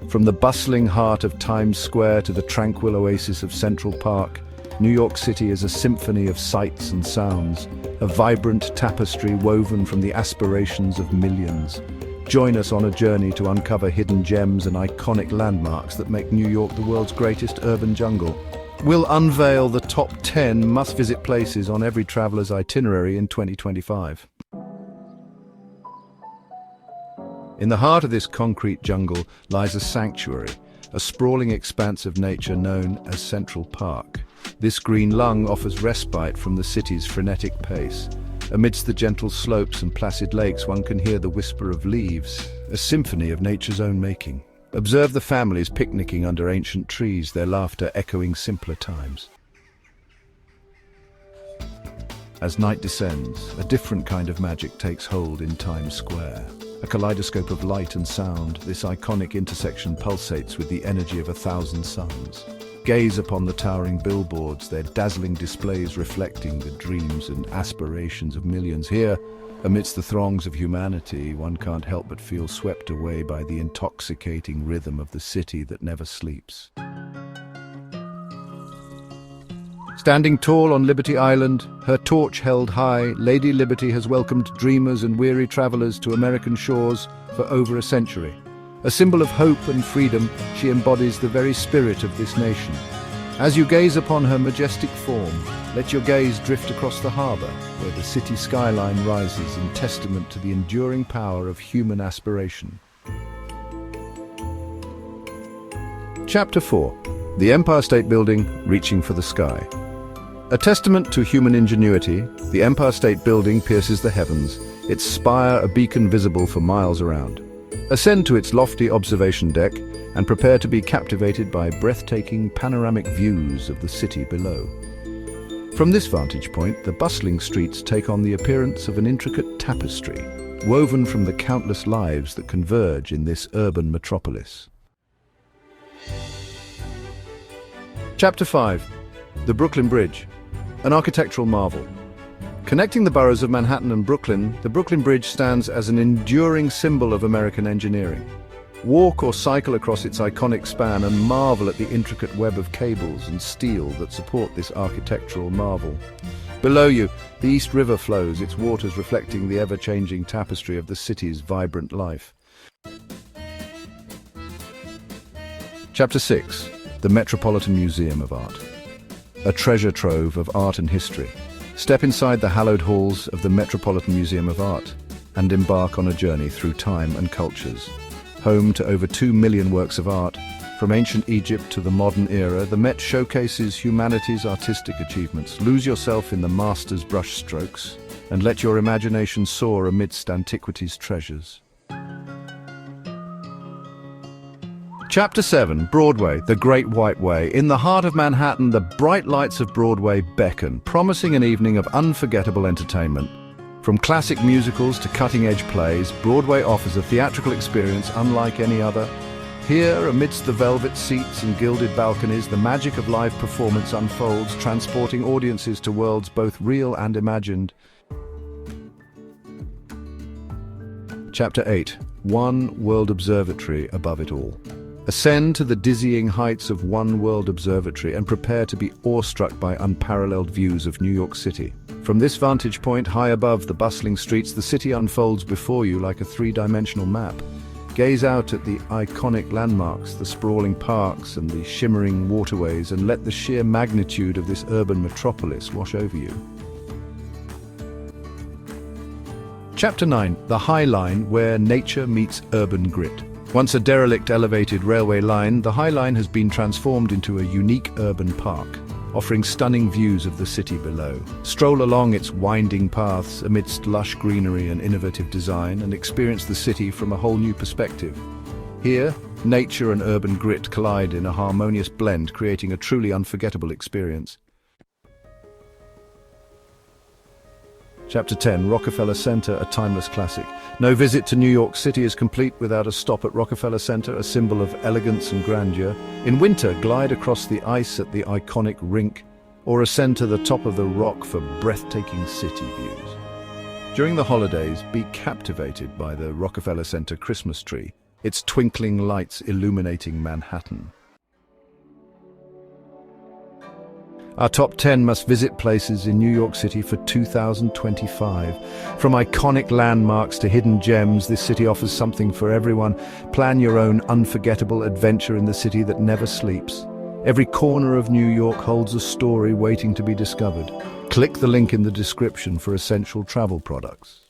From the bustling heart of Times Square to the tranquil oasis of Central Park, New York City is a symphony of sights and sounds, a vibrant tapestry woven from the aspirations of millions. Join us on a journey to uncover hidden gems and iconic landmarks that make New York the world's greatest urban jungle. We'll unveil the top 10 must-visit places on every traveler's itinerary in 2025. In the heart of this concrete jungle lies a sanctuary, a sprawling expanse of nature known as Central Park. This green lung offers respite from the city's frenetic pace. Amidst the gentle slopes and placid lakes, one can hear the whisper of leaves, a symphony of nature's own making. Observe the families picnicking under ancient trees, their laughter echoing simpler times. As night descends, a different kind of magic takes hold in Times Square. A kaleidoscope of light and sound, this iconic intersection pulsates with the energy of 1,000 suns. Gaze upon the towering billboards, their dazzling displays reflecting the dreams and aspirations of millions. Here, amidst the throngs of humanity, one can't help but feel swept away by the intoxicating rhythm of the city that never sleeps. Standing tall on Liberty Island, her torch held high, Lady Liberty has welcomed dreamers and weary travelers to American shores for over a century. A symbol of hope and freedom, she embodies the very spirit of this nation. As you gaze upon her majestic form, let your gaze drift across the harbor, where the city skyline rises in testament to the enduring power of human aspiration. Chapter 4. The Empire State Building, Reaching for the Sky. A testament to human ingenuity, the Empire State Building pierces the heavens, its spire a beacon visible for miles around. Ascend to its lofty observation deck and prepare to be captivated by breathtaking panoramic views of the city below. From this vantage point, the bustling streets take on the appearance of an intricate tapestry, woven from the countless lives that converge in this urban metropolis. Chapter 5. The Brooklyn Bridge, an architectural marvel. Connecting the boroughs of Manhattan and Brooklyn, the Brooklyn Bridge stands as an enduring symbol of American engineering. Walk or cycle across its iconic span and marvel at the intricate web of cables and steel that support this architectural marvel. Below you, the East River flows, its waters reflecting the ever-changing tapestry of the city's vibrant life. Chapter 6. The Metropolitan Museum of Art. A treasure trove of art and history. Step inside the hallowed halls of the Metropolitan Museum of Art and embark on a journey through time and cultures. Home to over 2 million works of art, from ancient Egypt to the modern era, the Met showcases humanity's artistic achievements. Lose yourself in the master's brushstrokes and let your imagination soar amidst antiquity's treasures. Chapter 7. Broadway, the Great White Way. In the heart of Manhattan, the bright lights of Broadway beckon, promising an evening of unforgettable entertainment. From classic musicals to cutting-edge plays, Broadway offers a theatrical experience unlike any other. Here, amidst the velvet seats and gilded balconies, the magic of live performance unfolds, transporting audiences to worlds both real and imagined. Chapter 8. One World Observatory above it all. Ascend to the dizzying heights of One World Observatory and prepare to be awestruck by unparalleled views of New York City. From this vantage point, high above the bustling streets, the city unfolds before you like a three-dimensional map. Gaze out at the iconic landmarks, the sprawling parks and the shimmering waterways, and let the sheer magnitude of this urban metropolis wash over you. Chapter 9. The High Line, where nature meets urban grit. Once a derelict elevated railway line, the High Line has been transformed into a unique urban park, offering stunning views of the city below. Stroll along its winding paths amidst lush greenery and innovative design and experience the city from a whole new perspective. Here, nature and urban grit collide in a harmonious blend, creating a truly unforgettable experience. Chapter 10. Rockefeller Center, a timeless classic. No visit to New York City is complete without a stop at Rockefeller Center, a symbol of elegance and grandeur. In winter, glide across the ice at the iconic rink, or ascend to the top of the rock for breathtaking city views. During the holidays, be captivated by the Rockefeller Center Christmas tree, its twinkling lights illuminating Manhattan. Our top 10 must-visit places in New York City for 2025. From iconic landmarks to hidden gems, this city offers something for everyone. Plan your own unforgettable adventure in the city that never sleeps. Every corner of New York holds a story waiting to be discovered. Click the link in the description for essential travel products.